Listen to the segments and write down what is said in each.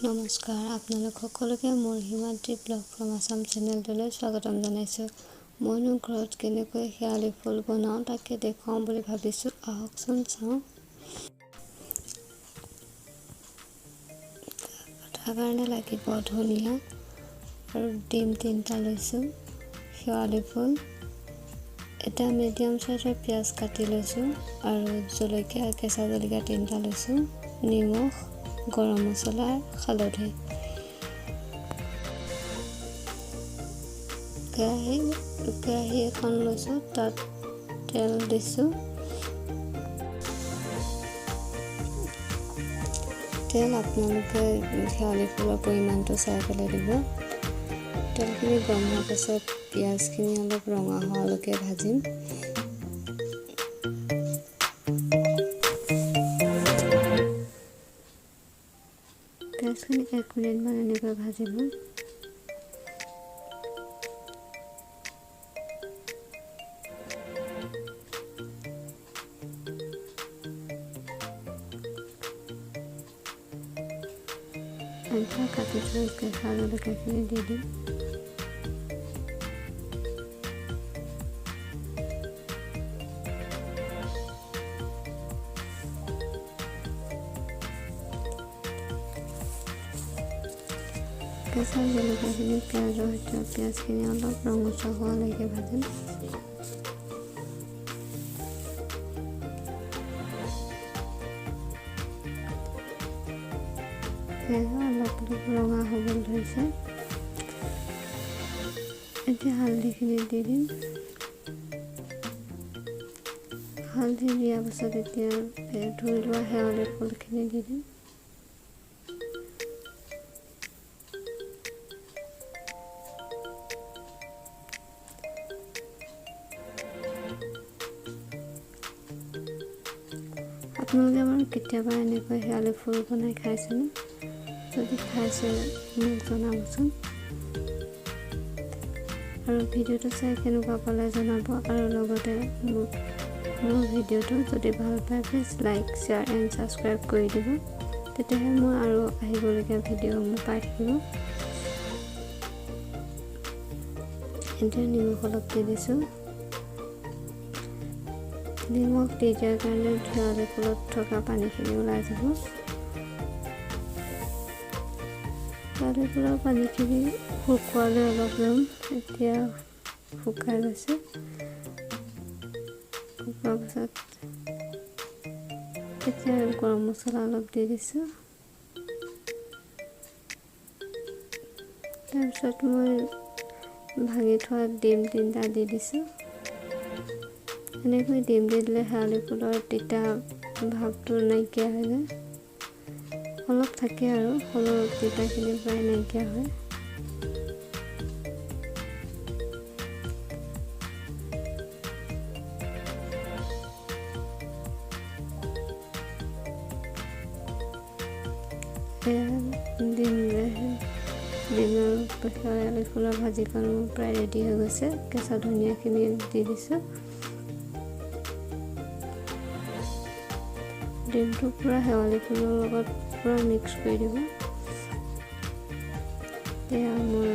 নমস্কাৰ আপোনালোক সকলোকে মোৰ হিমাদ্ৰী ব্লগ ফ্ৰম আসাম চেনেলটোলৈ স্বাগতম জনাইছোঁ। মইনো ঘৰত কেনেকৈ শেৱালি ফুল বনাওঁ তাকে দেখুৱাওঁ বুলি ভাবিছোঁ। আহকচোন চাওঁ। তাৰ কাৰণে লাগিব ধনিয়া আৰু ডিম 3টা লৈছোঁ, শেৱালি ফুল এটা মিডিয়াম সাইজৰ পিঁয়াজ কাটি লৈছোঁ আৰু জলকীয়া কেঁচা জলকীয়া 3টা লৈছোঁ, নিমখ, গৰম মছলা, হালধি। কেৰাহী এখন লৈছোঁ, তাত তেল দিছোঁ। তেল আপোনালোকে শেৱালি ফুলৰ পৰিমাণটো চাই পেলাই দিব। তেলখিনি গৰম হোৱাৰ পাছত পিঁয়াজখিনি অলপ ৰঙা হোৱালৈকে ভাজিম। পিঁয়াজখিনি 1 মিনিটমান এনেকৈ ভাজিব। এতিয়া কাটি থোৱা কেঁচা জলকীয়াখিনি দি দিম। কেঁচা জলকীয়াখিনি পিঁয়াজৰ সৈতে পিঁয়াজখিনি অলপ ৰঙচুৱা হোৱালৈকে ভাজিম। অলপ ৰঙা হ'বলৈ ধৰিছে। এতিয়া হালধিখিনি দি দিম। হালধি দিয়াৰ পাছত এতিয়া ধুই লোৱা শেৱালি ফুলখিনি দি দিম। আপোনালোকে বাৰু কেতিয়াবা এনেকৈ শেৱালি ফুল বনাই খাইছেনে? যদি খাইছে মোক জনাবচোন। আৰু ভিডিঅ'টো চাই কেনেকুৱা পালে জনাব। আৰু লগতে মোৰ ভিডিঅ'টো যদি ভাল পায় please like, share and subscribe কৰি দিব। তেতিয়াহে মই আৰু আহিবলগীয়া ভিডিঅ'সমূহ পাই থাকিব। এতিয়া নিমখ অলপ দি দিছোঁ। নিমখ দি দিয়াৰ কাৰণে শেৱালি ফুলত থকা পানীখিনি ওলাই যাব। শেৱালি ফুলৰ পানীখিনি শুকুৱালৈ অলপ ল'ম। এতিয়া শুকাই গৈছে। শুকোৱাৰ পাছত এতিয়া গৰম মছলা অলপ দি দিছোঁ। তাৰপিছত মই ভাঙি থোৱা ডিম 3টা দি দিছোঁ। এনেকৈ ডিম দি দিলে শেৱালি ফুলৰ তিতা ভাৱটো নাইকিয়া হৈ যায়। অলপ থাকে আৰু হ'লেও তিতাখিনি প্ৰায় নাইকিয়া হয়। ডিমৰ শেৱালি ফুলৰ ভাজিখন প্ৰায় ৰেডি হৈ গৈছে। কেঁচা ধনিয়াখিনি দি দিছোঁ। ডিমটো পূৰা শেৱালি ফুলৰ লগত পূৰা মিক্স কৰি দিব। এতিয়া মোৰ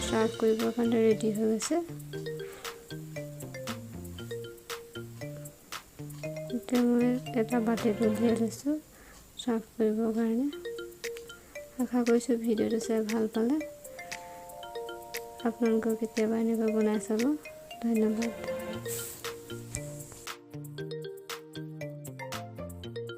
চাৰ্ভ কৰিবৰ কাৰণে ৰেডি হৈ গৈছে। এতিয়া মই এটা বাতিত উলিয়াই লৈছোঁ চাৰ্ভ কৰিবৰ কাৰণে। আশা কৰিছোঁ ভিডিঅ'টো চাই ভাল পালে। আপোনালোকেও কেতিয়াবা এনেকৈ বনাই চাব। ধন্যবাদ।